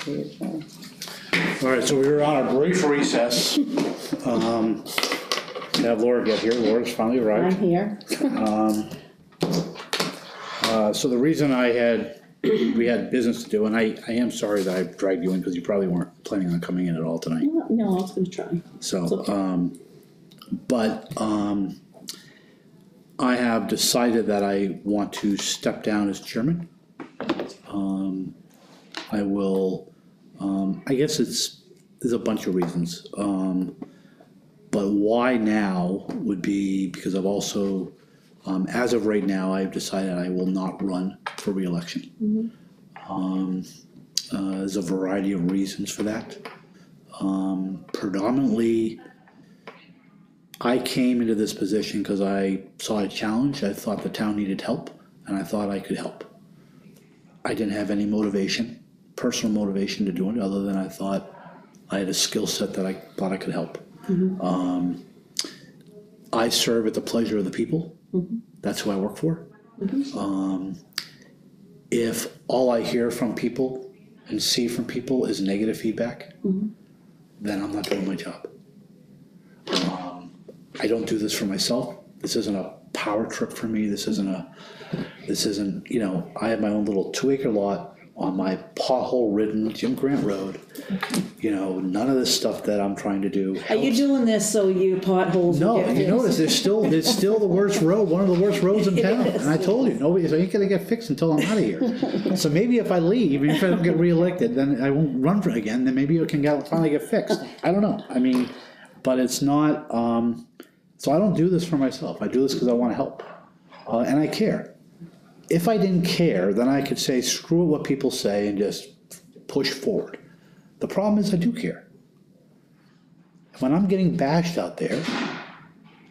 All right, so we were on a brief recess. To have Laura get here. Laura's finally arrived. I'm here. So the reason we had business to do, and I am sorry that I dragged you in because you probably weren't planning on coming in at all tonight. No, I was going to try. So, okay. I have decided that I want to step down as chairman. I will, I guess there's a bunch of reasons. But why now would be because I've also, as of right now, I've decided I will not run for re-election. There's a variety of reasons for that. Predominantly, I came into this position because I saw a challenge. I thought the town needed help, and I thought I could help. I didn't have any motivation, personal motivation to do it, other than I thought I had a skill set that I thought I could help. I serve at the pleasure of the people. That's who I work for. If all I hear from people and see from people is negative feedback, then I'm not doing my job. I don't do this for myself. This isn't a power trip for me. This isn't, you know, I have my own little 2-acre lot on my pothole-ridden Jim Grant Road. You know, none of this stuff that I'm trying to do helps. Are you doing this so your potholes No, will get and you notice there's still the worst road, one of the worst roads in town. And I told you, nobody, so ain't gonna get fixed until I'm out of here. So maybe if I leave, even if I don't get reelected, then I won't run for it again, then maybe it can finally get fixed. I don't know. I mean, but it's not, so I don't do this for myself. I do this because I want to help. And I care. If I didn't care, then I could say, screw what people say and just push forward. The problem is I do care. When I'm getting bashed out there,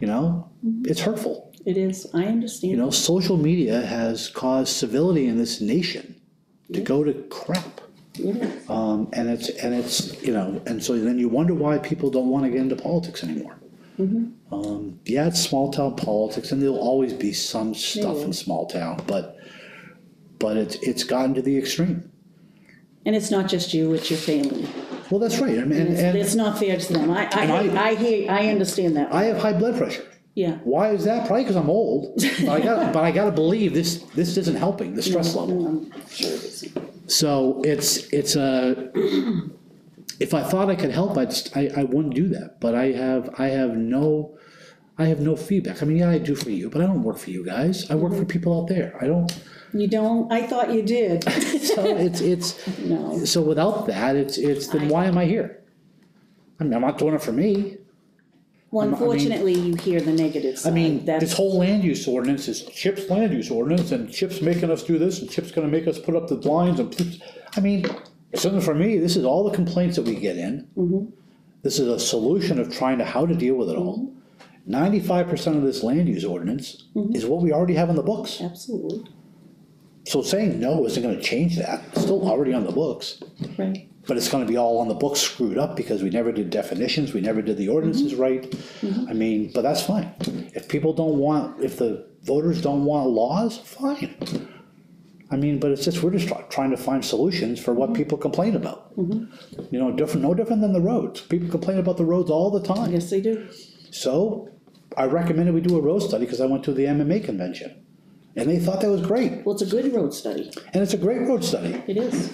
you know, it's hurtful. It is. I understand. You know, social media has caused civility in this nation to go to crap. It is. And it's, you know, and so then you wonder why people don't want to get into politics anymore. Yeah, it's small town politics, and there'll always be some stuff in small town, but it's gotten to the extreme. And it's not just you; it's your family. Well, that's right. I mean, and it's not fair to them. I understand that. I have high blood pressure. Yeah. Why is that? Probably because I'm old. But I gotta believe this isn't helping the stress level. I'm sure it isn't. So it's a. If I thought I could help, I wouldn't do that. But I have no feedback. I mean, yeah, I do for you, but I don't work for you guys. I work for people out there. I don't. You don't? I thought you did. So it's no. So without that, it's then why am I here? I mean, I'm not doing it for me. Well, unfortunately, you hear the negative side. I mean, this whole land use ordinance is Chip's land use ordinance, and Chip's making us do this, and Chip's going to make us put up the blinds, and I mean. So for me, this is all the complaints that we get in. This is a solution of trying to how to deal with it all. 95% of this land use ordinance is what we already have on the books. Absolutely. So saying no isn't going to change that. It's still already on the books. Right. But it's going to be all on the books screwed up because we never did definitions, we never did the ordinances right. I mean, but that's fine. If people don't want, if the voters don't want laws, fine. I mean, but it's just, we're just trying to find solutions for what people complain about. You know, no different than the roads. People complain about the roads all the time. Yes, they do. So I recommended we do a road study because I went to the MMA convention. And they thought that was great. Well, it's a good road study. And it's a great road study. It is.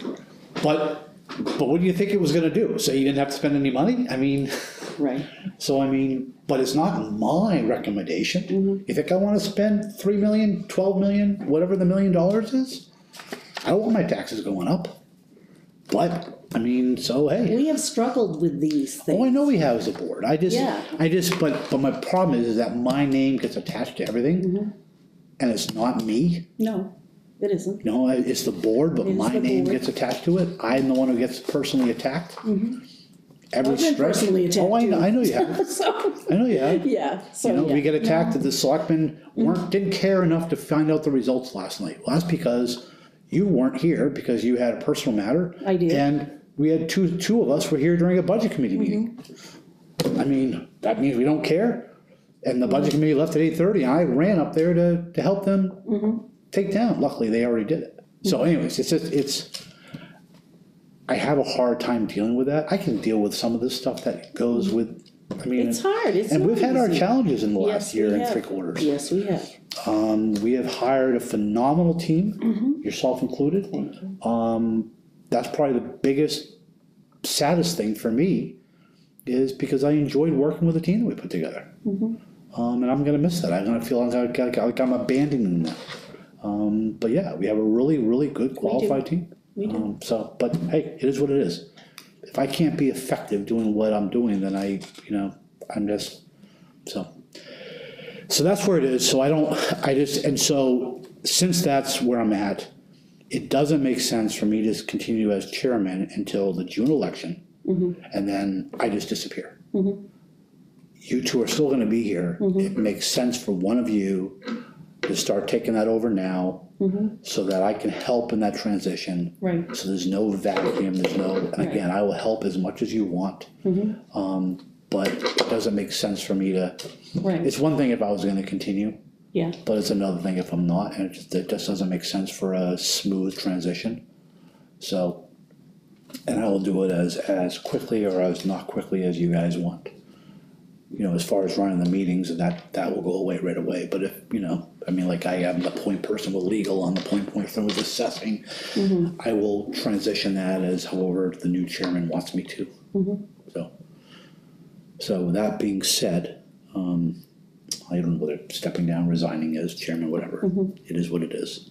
But what do you think it was going to do? So you didn't have to spend any money? I mean... Right. So, I mean, but it's not my recommendation. You think I want to spend $3 million, $12 million, whatever the $1 million is? I don't want my taxes going up. But, I mean, so hey. We have struggled with these things. Oh, I know we have as a board. But my problem is that my name gets attached to everything. And it's not me. No, it isn't. No, it's the board, but my name gets attached to it. I'm the one who gets personally attacked. Every I've been personally attacked. Oh, I know you have. So, I know you have. yeah. So, you know, yeah. we get attacked that the selectmen didn't care enough to find out the results last night. Well, that's because you weren't here because you had a personal matter. I did. And we had two of us were here during a budget committee meeting. I mean, that means we don't care. And the budget committee left at 8:30, and I ran up there to help them take down. Luckily, they already did it. So anyways, I have a hard time dealing with that. I can deal with some of this stuff that goes with, I mean. It's hard, it's and not we've had our easy. challenges in the Yes, last year we and have. 3/4. Yes, we have. We have hired a phenomenal team, yourself included. Thank you. That's probably the biggest, saddest thing for me, is because I enjoyed working with the team that we put together. And I'm gonna miss that. I'm gonna feel like I'm abandoning them. But yeah, we have a really, really good qualified team. We do. But hey, it is what it is. If I can't be effective doing what I'm doing, then I'm just, so that's where it is. So and so since that's where I'm at, it doesn't make sense for me to continue as chairman until the June election. And then I just disappear. You two are still gonna be here. It makes sense for one of you to start taking that over now, so that I can help in that transition. Right. So there's no vacuum, and again, I will help as much as you want. But it doesn't make sense for me to, Right. it's one thing if I was gonna continue, Yeah, but it's another thing if I'm not, and it just doesn't make sense for a smooth transition. So, and I will do it as quickly or as not quickly as you guys want. As far as running the meetings, and that will go away right away. But if, like I am the point person with legal, I'm the point person with assessing, I will transition that as however the new chairman wants me to. So that being said, I don't know whether stepping down, resigning as chairman, whatever, it is what it is.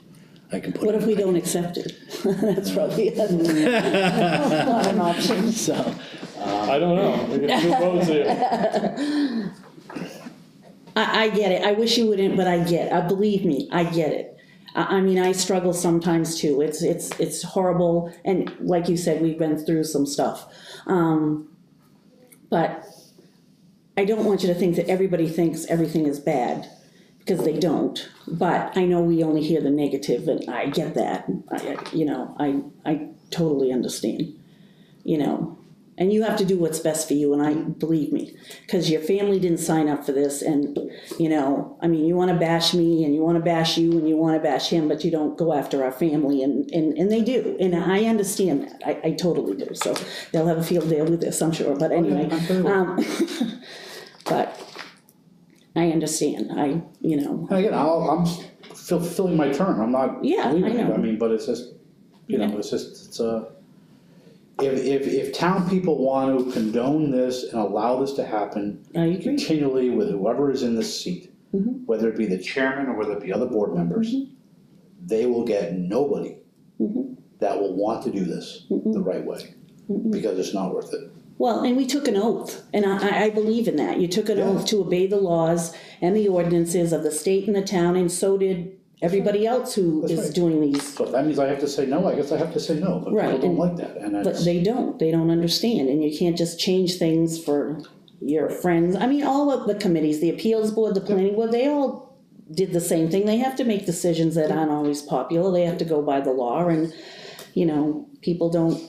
I can put. what if we don't accept it? That's probably not an option. So. I don't know. We get 2 votes here. I get it. I wish you wouldn't, but I get it. Believe me, I get it. I mean, I struggle sometimes too. It's horrible, and like you said, we've been through some stuff. But I don't want you to think that everybody thinks everything is bad, because they don't. But I know we only hear the negative, and I get that. I totally understand. And you have to do what's best for you, and I believe me, because your family didn't sign up for this, and, you wanna bash me, and you wanna bash you, and you wanna bash him, but you don't go after our family, and they do, and I understand that, I totally do, so they'll have a field day with this, I'm sure, but anyway, but I understand, And again, I'm fulfilling my term, I'm not Yeah, leaving I know. it, but it's just, if town people want to condone this and allow this to happen I agree. continually with whoever is in this seat, whether it be the chairman or whether it be other board members, they will get nobody that will want to do this the right way, because it's not worth it. Well, and we took an oath, and I believe in that. You took an oath to obey the laws and the ordinances of the state and the town, and so did everybody else who That's is right. doing these. So if that means I have to say no, I guess I have to say no, but Right, people don't and- like that, and But it's, they don't understand, and you can't just change things for your friends. I mean, all of the committees, the appeals board, the planning board, they all did the same thing. They have to make decisions that aren't always popular. They have to go by the law, and, people don't,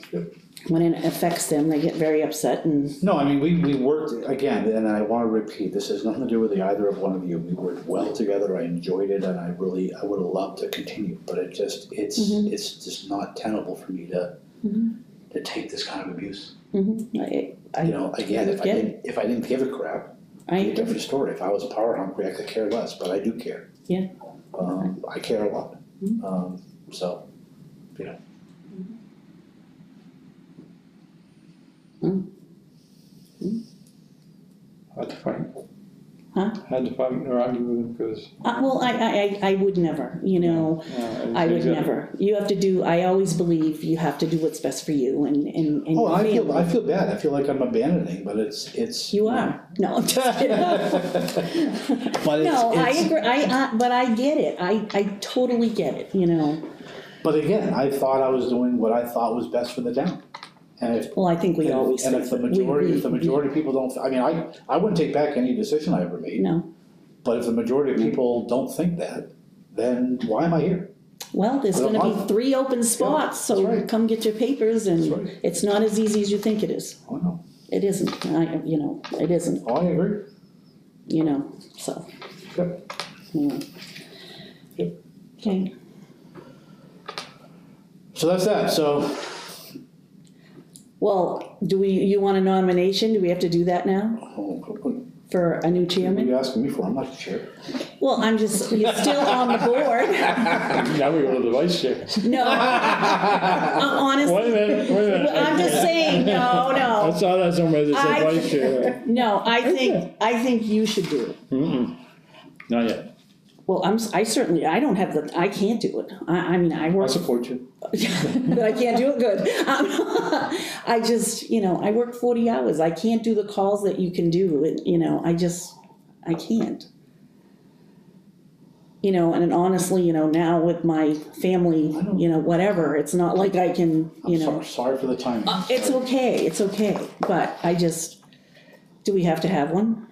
when it affects them, they get very upset, and, no, I mean, we worked, again, and I wanna repeat, this has nothing to do with either of one of you, we worked well together, I enjoyed it, and I would've loved to continue, but it's just not tenable for me to take this kind of abuse. I Again, if I didn't give a crap, I it'd be a agree. different story, if I was power hungry, I could care less, but I do care. Yeah. I care a lot, so, Had to fight. Huh? Had to fight or argue with him because. Well, I would never, I would never. You have to do, I always believe you have to do what's best for you and oh, your I family. feel bad, I feel like I'm abandoning, but it's. You are. No, I'm just kidding. But it's. No, I it's- agree, but I get it. I totally get it, But again, I thought I was doing what I thought was best for the town. And if, Well, I think we always and think if the that. majority, if the majority of people don't, I mean, I wouldn't take back any decision I ever made. No. But if the majority of people don't think that, then why am I here? Well, there's Well, gonna be I- 3 open spots, that's so right. come get your papers, That's and right. it's not as easy as you think it is. Oh, no. It isn't, it isn't, Oh, I agree. so, Yep. yeah. Yep. Okay. So that's that, so, Well, you want a nomination? Do we have to do that now for a new What are chairman? you asking me for? I'm not the chair. Well, you're still on the board. Now we go to the vice chair. No, honestly. Wait a minute. I'm just saying, no. I saw that somewhere that said vice chair. No, I think you should do it. Mm-mm. Not yet. Well, I can't do it. I mean, I I work, support you. but I can't do it good. I just, I work 40 hours. I can't do the calls that you can do. I can't. And honestly, now with my family, whatever, it's not like I can, Sorry for the timing. It's okay, but do we have to have one?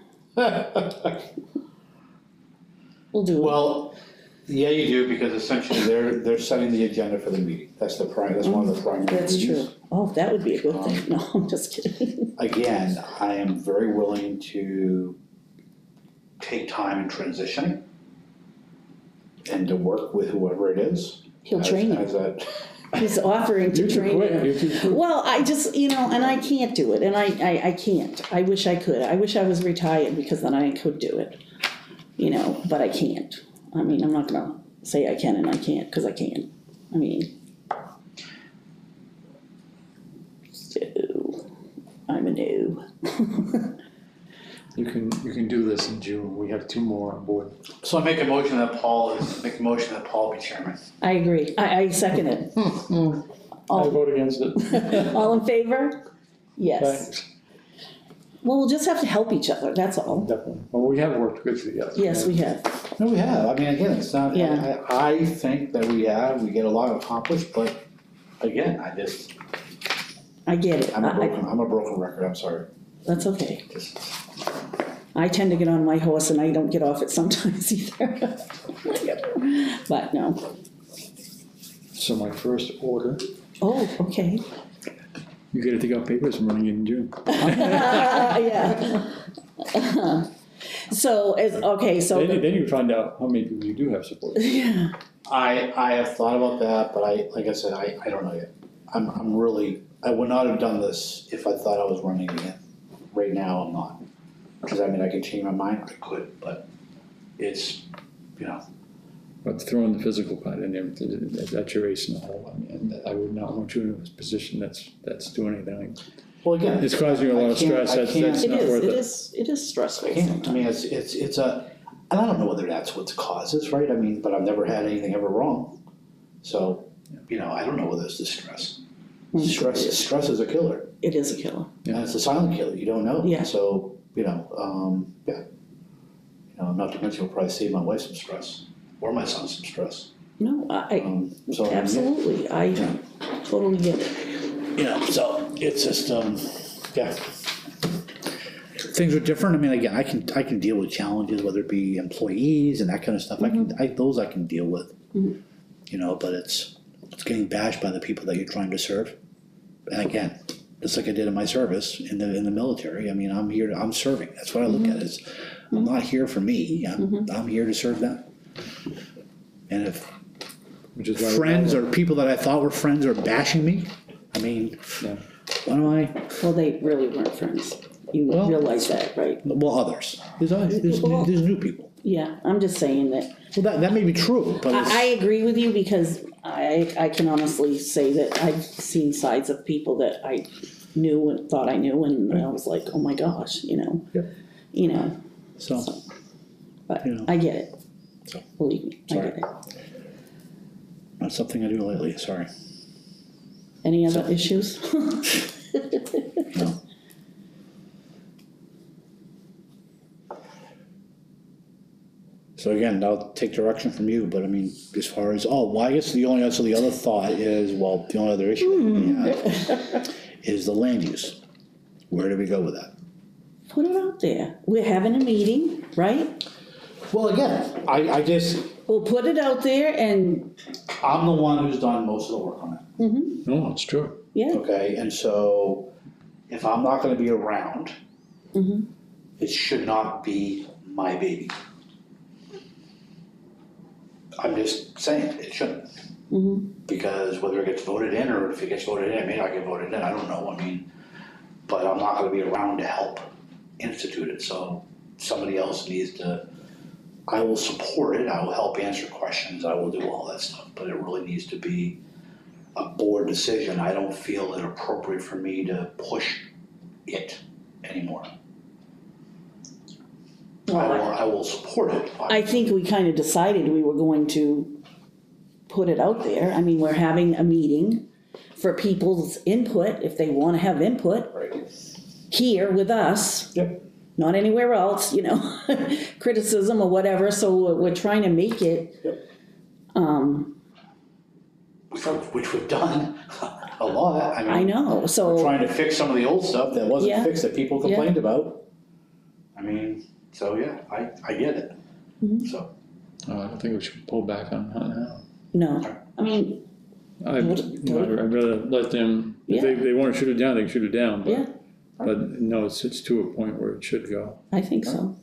We'll do it. Well, yeah, you do, because essentially they're setting the agenda for the meeting. That's one of the primary That's duties. true. Oh, that would be a good thing. No, I'm just kidding. Again, I am very willing to take time in transitioning and to work with whoever it is. He'll train you. He's offering to train you. Well, I just, and I can't do it, and I can't. I wish I could. I wish I was retired, because then I could do it. But I can't. I mean, I'm not gonna say I can and I can't, because I can't. I mean, so I'm a no. You can do this in June. We have 2 more on board. So I make a motion that Paul be chairman. I agree. I second it. I vote against it. All in favor? Yes. Thanks. Well, we'll just have to help each other, that's all. Definitely. Well, we have worked good together. Yes, we have. No, we have. I mean, again, it's not, Yeah. I think that we get a lot accomplished, but again, I get it. I'm a broken record, I'm sorry. That's okay. I tend to get on my horse and I don't get off it sometimes either. But no. So my first order, Oh, okay. you gotta take out papers. I'm running in June. Yeah. So, Then you find out how many people you do have support. Yeah. I have thought about that, but like I said, I don't know yet. I would not have done this if I thought I was running again. Right now, I'm not. Because I can change my mind, I could, but it's, But throwing the physical part in there, that's your ace in the hole. I would not want you in a position that's doing anything. well, again. It's causing you a lot of stress. That's not worth it. It is stressful. It's and I don't know whether that's what the cause is, right? But I've never had anything ever wrong. So, I don't know whether it's the stress. Stress is a killer. It is a killer. And it's a silent killer, you don't know. Yeah. So, not to mention, it'll probably save my wife some stress, or my son some stress. No, absolutely. I totally get it. So it's just, things are different. Again, I can deal with challenges, whether it be employees and that kind of stuff. Those I can deal with. Mm-hmm. But it's getting bashed by the people that you're trying to serve. And again, just like I did in my service in the military. I'm serving. That's what I look at. I'm not here for me. I'm here to serve them. And if friends or people that I thought were friends are bashing me, what am I? Well, they really weren't friends. You realize that, right? Well, others. There's new people. Yeah, I'm just saying that. Well, that may be true, but I agree with you, because I can honestly say that I've seen sides of people that I knew and thought I knew, and I was like, oh my gosh, Yep. So, but I get it. So, believe me, sorry. I get it. Not something I do lately. Sorry. Any other issues? No. So again, I'll take direction from you, but as far as, I guess the only other thought is, the only other issue that we have is the land use. Where do we go with that? Put it out there. We're having a meeting, right? Well, again, I just, We'll put it out there and, I'm the one who's done most of the work on it. No, it's true. yeah. Okay, and so if I'm not gonna be around, it should not be my baby. I'm just saying, it shouldn't. Because whether it gets voted in, or if it gets voted in, it may not get voted in, I don't know, I mean, but I'm not gonna be around to help institute it, so somebody else needs to, I will support it, I will help answer questions, I will do all that stuff, but it really needs to be a board decision. I don't feel it appropriate for me to push it anymore. I will support it. I think we kind of decided we were going to put it out there. I mean, we're having a meeting for people's input, if they want to have input. Right. Here with us. Yep. Not anywhere else, you know, criticism or whatever, so we're trying to make it. Yep. Which we've done a lot. I mean, I know, so. We're trying to fix some of the old stuff that wasn't fixed, that people complained about. I mean, so yeah, I get it, so. I don't think we should pull back on that now. No, I mean. I'd rather let them, if they want to shoot it down, they can shoot it down, but no, it's to a point where it should go. I think so,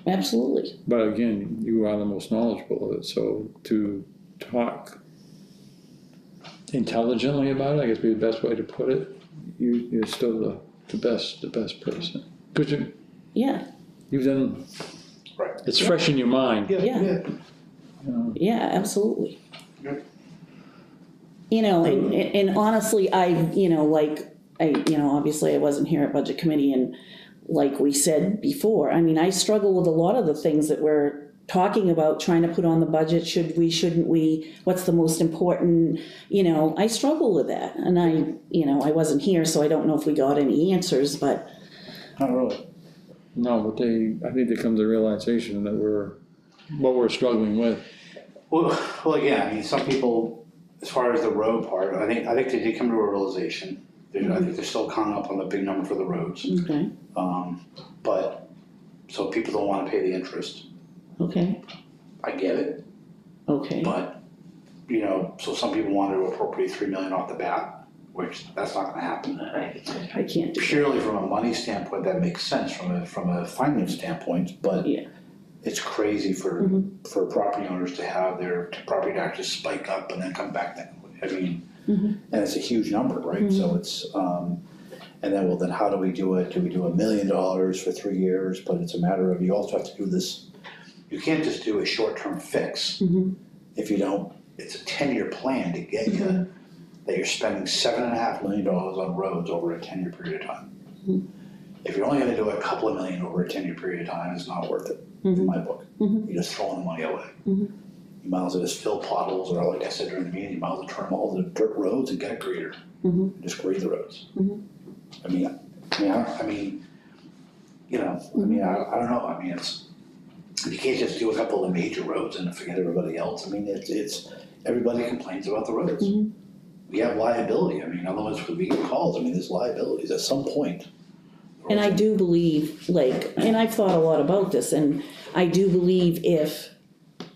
absolutely. But again, you are the most knowledgeable of it, so to talk intelligently about it, I guess would be the best way to put it. You're still the best person. Because you've done, it's fresh in your mind. Yeah, absolutely. You know, and honestly, obviously I wasn't here at Budget Committee, and like we said before, I mean, I struggle with a lot of the things that we're talking about, trying to put on the budget. Should we, shouldn't we? What's the most important? You know, I struggle with that, and I wasn't here, so I don't know if we got any answers, but. Not really. No, but I think there comes a realization that what we're struggling with. Well, again, I mean, some people, as far as the road part, I think they did come to a realization. I think they're still hung up on the big number for the roads. Okay. But, so people don't want to pay the interest. Okay. I get it. Okay. But, you know, so some people wanted to appropriate $3 million off the bat, which that's not going to happen. I can't do Purely from a money standpoint, that makes sense from a finance standpoint, but it's crazy for property owners to have their property taxes spike up and then come back down. I mean, and it's a huge number, right? So it's, and then how do we do it? Do we do $1 million for 3 years? But it's a matter of, you also have to do this, you can't just do a short-term fix. If you don't, it's a 10-year plan to get you, that you're spending $7.5 million on roads over a 10-year period of time. If you're only gonna do a couple of million over a 10-year period of time, it's not worth it, in my book. You're just throwing the money away. You might as well just fill potholes, or like I said during the meeting, you might as well turn them all to dirt roads and get a grader. Just grade the roads. I mean, you know, I don't know, I mean, you can't just do a couple of major roads and forget everybody else. I mean, it's everybody complains about the roads. We have liability, I mean, otherwise we get calls, I mean, there's liabilities at some point. And I do believe, and I've thought a lot about this, and I do believe if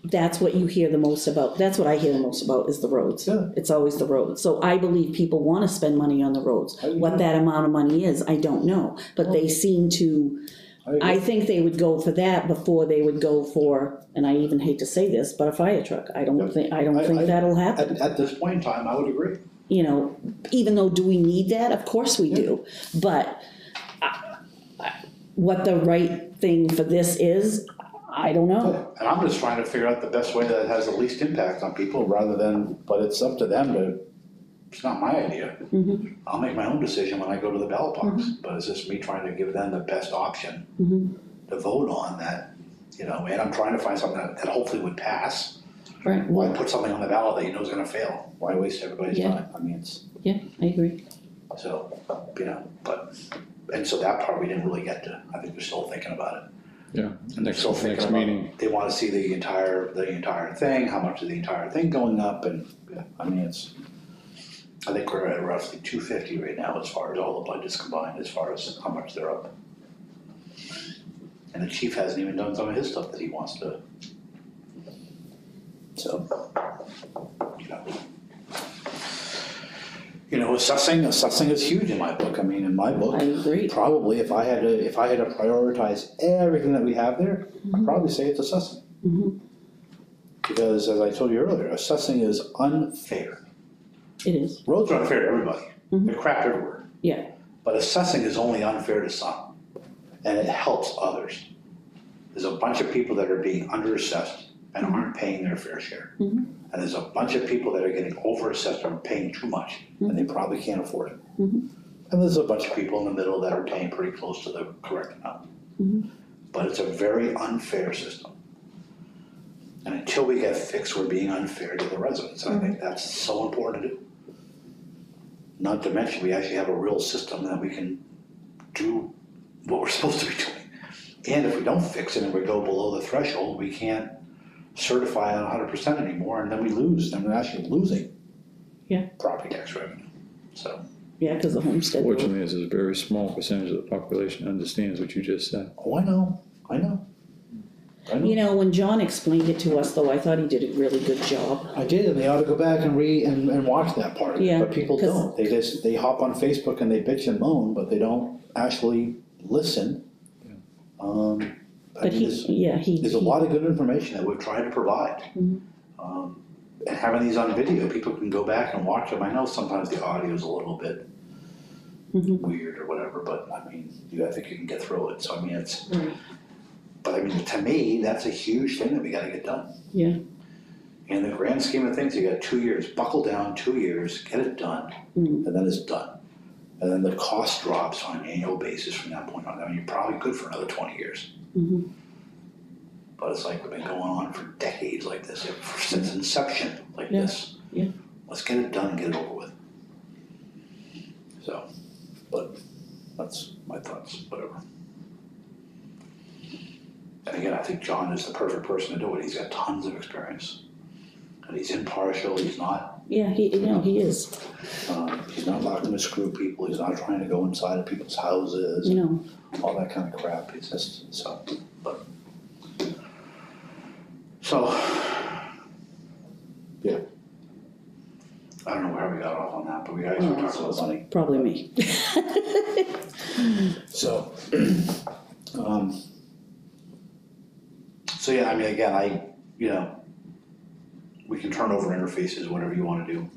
that's what you hear the most about, that's what I hear the most about is the roads. It's always the roads. So I believe people want to spend money on the roads. What that amount of money is, I don't know. But they seem to, I think they would go for that before they would go for, and I even hate to say this, but a fire truck. I don't think that'll happen. At this point in time, I would agree. You know, even though, do we need that? Of course we do. But what the right thing for this is, I don't know. And I'm just trying to figure out the best way that has the least impact on people, rather than, but it's up to them to, it's not my idea. I'll make my own decision when I go to the ballot box, but it's just me trying to give them the best option to vote on that, you know, and I'm trying to find something that hopefully would pass. Right. Why put something on the ballot that you know is gonna fail? Why waste everybody's time? I mean, it's. Yeah, I agree. So, you know, and so that part we didn't really get to. I think we're still thinking about it. Yeah, next about, meeting. They want to see the entire thing, how much is the entire thing going up, and I mean, I think we're at roughly 250 right now as far as all the budgets combined, as far as how much they're up. And the chief hasn't even done some of his stuff that he wants to. So, you know, assessing is huge in my book. I mean, in my book, I agree. Probably if I had to prioritize everything that we have there, I'd probably say it's assessing. Because as I told you earlier, assessing is unfair. It is. Roads are unfair to everybody. They're crap everywhere. Yeah. But assessing is only unfair to some, and it helps others. There's a bunch of people that are being under-assessed and aren't paying their fair share. And there's a bunch of people that are getting over-assessed and are paying too much, and they probably can't afford it. And there's a bunch of people in the middle that are paying pretty close to the correct amount. But it's a very unfair system. And until we get fixed, we're being unfair to the residents. And I think that's so important to do. Not to mention, we actually have a real system that we can do what we're supposed to be doing. And if we don't fix it and we go below the threshold, we can't certify on 100% anymore, and then we lose. Then we're actually losing property tax revenue. So. Yeah, because the homestead. Fortunately, there's a very small percentage of the population understands what you just said. Oh, I know. You know, when John explained it to us, though, I thought he did a really good job. I did, and they ought to go back and and watch that part of it. Yeah, But people don't. They hop on Facebook and they bitch and moan, but they don't actually listen. But there's a lot of good information that we've tried to provide. And having these on video, people can go back and watch them. I know sometimes the audio is a little bit weird or whatever, but I mean, I think you can get through it. So I mean, it's. But I mean, to me, that's a huge thing that we got to get done. Yeah. In the grand scheme of things, you got 2 years. Buckle down, 2 years, get it done, and then it's done. And then the cost drops on an annual basis from that point on. I mean, you're probably good for another 20 years. But it's like we've been going on for decades like this, since inception like this. Yeah. Let's get it done and get it over with. So, but that's my thoughts, whatever. And again, I think John is the perfect person to do it. He's got tons of experience. And he's impartial, he's not. Yeah, he is. He's not looking to screw people, he's not trying to go inside of people's houses. All that kind of crap. It's just, so, but. So, yeah. I don't know where we got off on that, but we actually talked about money. Probably me. So, so yeah, I mean, again, we can turn over interfaces, whatever you want to do.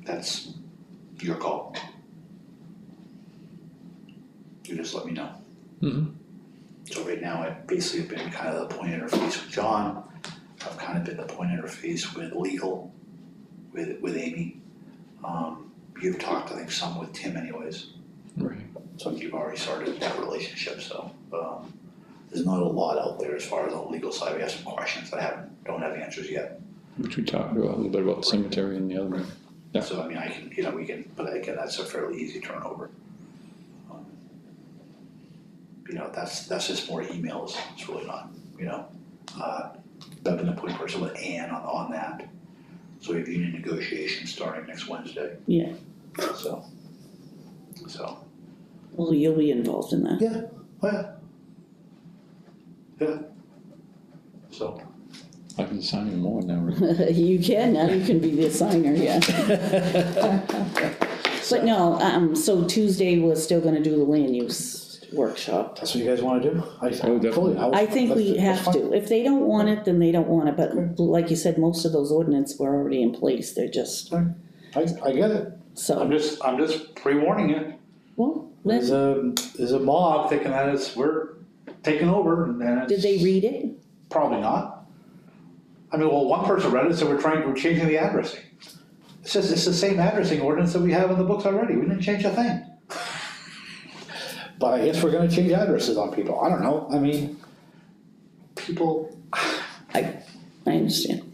That's your call. You just let me know. So right now, I've basically been kind of the point interface with John. I've kind of been the point interface with legal, with Amy. You've talked, I think, some with Tim anyways. Right. So you've already started that relationship, so there's not a lot out there as far as the legal side. We have some questions that don't have answers yet. Which we talked about a little bit about the cemetery and the other one. Yeah. So I mean, we can, but again, that's a fairly easy turnover. That's just more emails. It's really not, I've been the point person with Ann on that. So we have union negotiations starting next Wednesday. Yeah. So. Well, you'll be involved in that. Yeah. Oh, yeah. So. I can sign you more now, right? You can, now you can be the signer, yeah. But no, so Tuesday we're still gonna do the land use workshop. That's what you guys wanna do? Definitely. I think we have to. If they don't want it, then they don't want it, but like you said, most of those ordinances were already in place, they're just. I get it. So. I'm just pre-warning you. Well, there's a mob thinking that we're taking over, and did they read it? Probably not. I mean, well, one person read it, so we're changing the addressing. It's the same addressing ordinance that we have in the books already. We didn't change a thing. But I guess we're gonna change addresses on people. I don't know. I mean, people. I understand.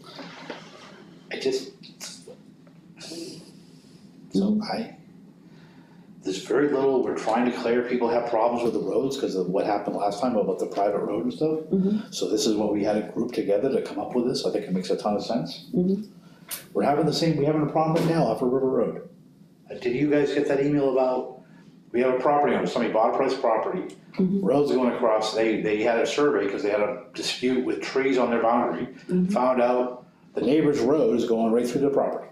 There's very little, we're trying to clear, people have problems with the roads because of what happened last time about the private road and stuff. So this is what we had a group together to come up with this. I think it makes a ton of sense. We're having a problem right now off of River Road. Did you guys get that email about, we have a property owner, somebody bought a price property, roads going across, they had a survey because they had a dispute with trees on their boundary, found out the neighbor's road is going right through their property.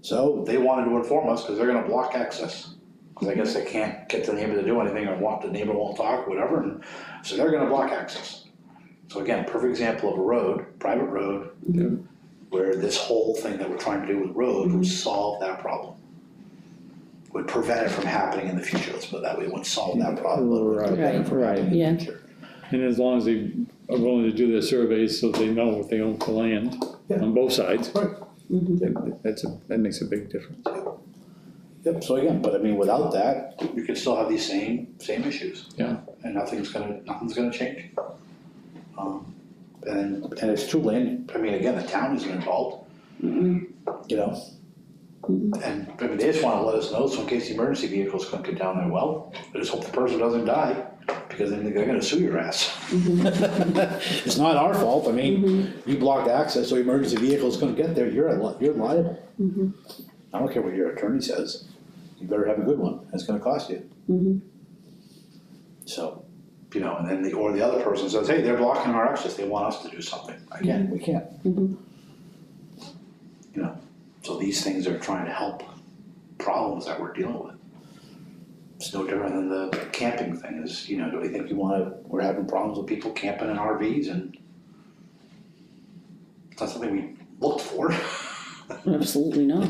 So they wanted to inform us because they're gonna block access. Because I guess they can't get the neighbor to do anything or the neighbor won't talk or whatever, and so they're gonna block access. So again, perfect example of a road, private road, where this whole thing that we're trying to do with roads would solve that problem. Would prevent it from happening in the future, let's put it that way, it wouldn't solve that problem, but it would prevent it from happening in the future. And as long as they are willing to do their surveys so they know what they own for land on both sides, that makes a big difference. Yep, so again, but I mean, without that, you could still have these same issues. Yeah. And nothing's gonna change. And it's true land, I mean, again, the town isn't involved, you know? And, I mean, they just wanna let us know, so in case the emergency vehicles couldn't get down there, well, I just hope the person doesn't die, because then they're gonna sue your ass. It's not our fault, I mean, you blocked access, so emergency vehicles couldn't get there, you're liable. I don't care what your attorney says, you better have a good one, it's gonna cost you. So, you know, and then the other person says, hey, they're blocking our access, they want us to do something. Again, we can't. You know, so these things are trying to help problems that we're dealing with. It's no different than the camping thing is, you know, do we think we're having problems with people camping in RVs, and it's not something we looked for. Absolutely not.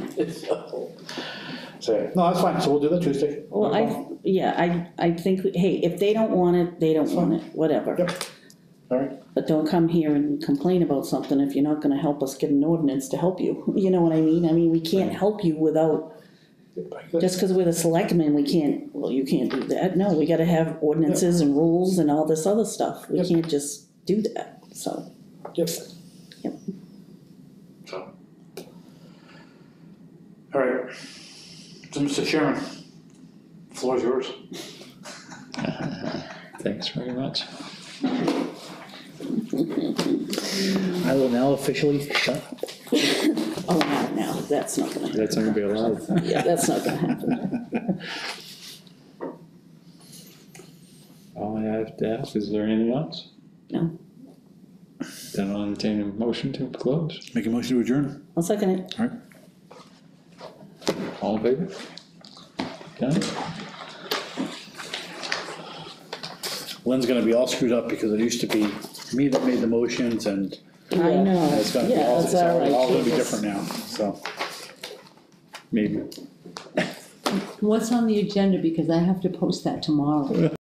So, no, that's fine, so we'll do that Tuesday. Well, I think, hey, if they don't want it, they don't want it, whatever. Yep. All right. But don't come here and complain about something if you're not gonna help us get an ordinance to help you, you know what I mean? I mean, we can't help you without, just cause we're the selectmen, we can't, well, you can't do that, no, we gotta have ordinances and rules and all this other stuff, we can't just do that, so. Yep. Yep. So. All right. So, Mr. Chairman, the floor is yours. Thanks very much. I will now officially shut up. Oh, not now, that's not gonna happen. That's not gonna be allowed. Yeah, that's not gonna happen. All I have to ask, is there anything else? No, Then I'll entertain a motion to close. Make a motion to adjourn. I'll second it. All right. All in favor? Done? Lynn's gonna be all screwed up because it used to be me that made the motions, and I know, it's gonna be yeah, all, that's it's all right. all gonna be Jesus. different now, so. Maybe. What's on the agenda, because I have to post that tomorrow.